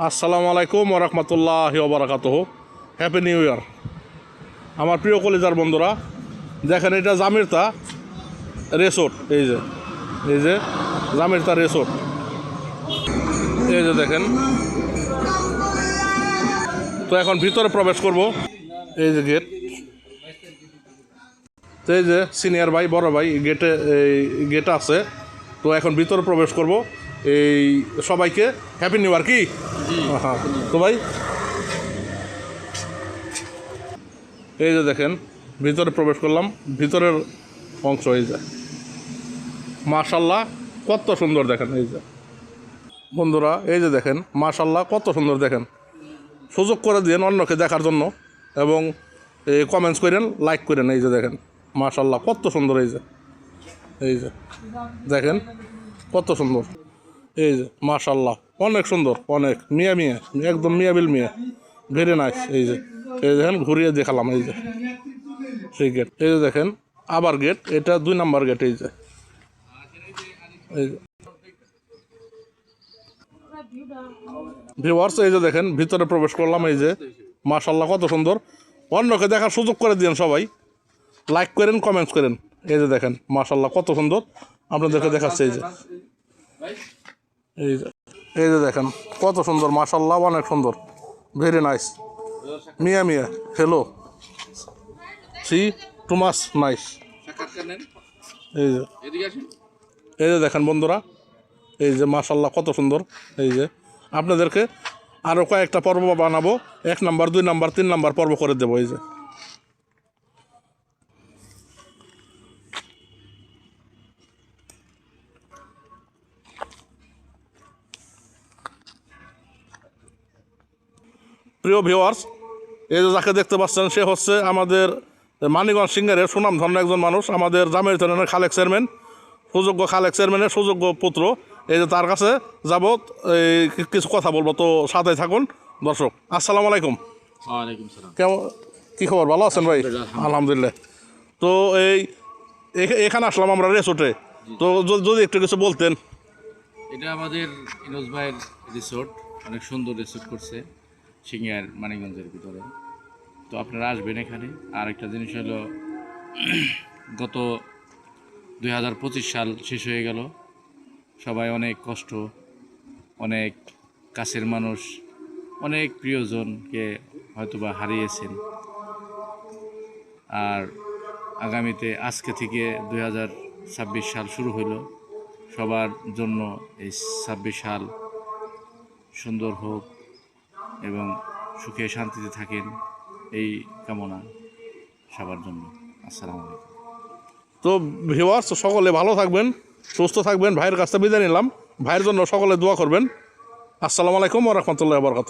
আসসালামু আলাইকুম ওয়া রাহমাতুল্লাহি ওয়া বারাকাতুহু। হ্যাপি নিউ ইয়ার আমার প্রিয় কলিজার বন্ধুরা। দেখেন এটা জামিরতা রিসোর্ট, এই যে জামিরতা রিসোর্ট, এই যে দেখেন। তো এখন ভিতরে প্রবেশ করব, এই যে গেট। তো এই যে সিনিয়র ভাই বড় ভাই গেটে আছে। তো এখন ভিতরে প্রবেশ করব। এই সবাইকে হ্যাপি নিউ ইয়ার। কি হ্যাঁ, তো ভাই এই যে দেখেন ভিতরে প্রবেশ করলাম, ভিতরের অংশ এই যে মাশাআল্লাহ কত সুন্দর। দেখেন এই যে বন্ধুরা, এই যে দেখেন মাশাআল্লাহ কত সুন্দর। দেখেন সুযোগ করে দিন অন্যকে দেখার জন্য এবং কমেন্টস করেন, লাইক করেন। এই যে দেখেন মাশাআল্লাহ কত সুন্দর। এই যে দেখেন কত সুন্দর। এই যে মাশাআল্লাহ অনেক সুন্দর, অনেক মিয়া একদম মিয়াবিল মিয়া, ভেরি নাইস। এই দেখেন ঘুরিয়ে দেখালাম। এই যে সেই গেট, এই যে দেখেন আবার গেট, এটা 2 নাম্বার গেট। এই যে ভিউয়ার্স, এই যে দেখেন ভিতরে প্রবেশ করলাম। এই যে মাশাআল্লাহ কত সুন্দর। অন্যকে দেখার সুযোগ করে দিন সবাই, লাইক করেন, কমেন্টস করেন। এই যে দেখেন মাশাআল্লাহ কত সুন্দর, আপনাদেরকে দেখাচ্ছে। এই যে দেখেন কত সুন্দর মাশাআল্লাহ, অনেক সুন্দর, ভেরি নাইস, মিয়া hello, see too much nice. এই যে দেখেন বন্ধুরা, এই যে মাশাআল্লাহ কত সুন্দর। এই যে আপনাদেরকে আরও কয়েকটা পর্ব বানাবো, 1 নাম্বার 2 নাম্বার 3 নাম্বার পর্ব করে দেবো। এই যে প্রিয় ভিউয়ার্স, এই যে যাকে দেখতে পাচ্ছেন সে হচ্ছে আমাদের মানিকগঞ্জ সিঙ্গারের সুনামধন্য একজন মানুষ, আমাদের জামির থানার খালেক চেয়ারম্যান, সুযোগ্য খালেক চেয়ারম্যানের সুযোগ্য পুত্র। এই যে তার কাছে যাব, কিছু কথা বলবো। তো সাথে থাকুন দর্শক। আসসালামু আলাইকুম। কেমন, কী খবর, ভালো আছেন ভাই? আলহামদুলিল্লাহ। তো এখানে আসলাম আমরা রিসোর্টে, তো যদি একটু কিছু বলতেন। এটা আমাদের ইনোজ ভাইয়ের রিসোর্ট, অনেক সুন্দর রিসোর্ট করছে সিঙ্গার মানিকগঞ্জের ভিতরে। তো আপনারা আসবেন এখানে। আর একটা জিনিস হলো, গত 2025 সাল শেষ হয়ে গেল, সবাই অনেক কষ্ট, অনেক কাছের মানুষ, অনেক প্রিয়জনকে হয়তোবা হারিয়েছেন। আর আগামীতে আজকে থেকে 2026 সাল শুরু হলো। সবার জন্য এই 26 সাল সুন্দর হোক এবং সুখে শান্তিতে থাকেন, এই কামনা সবার জন্য। আসসালামু আলাইকুম। তো ভিউয়ার্স, সকলে ভালো থাকবেন, সুস্থ থাকবেন। ভাইয়ের কাছ থেকে বিদায় নিলাম। ভাইয়ের জন্য সকলে দোয়া করবেন। আসসালামু আলাইকুম ওয়া রাহমাতুল্লাহি ওয়া বারাকাতুহু।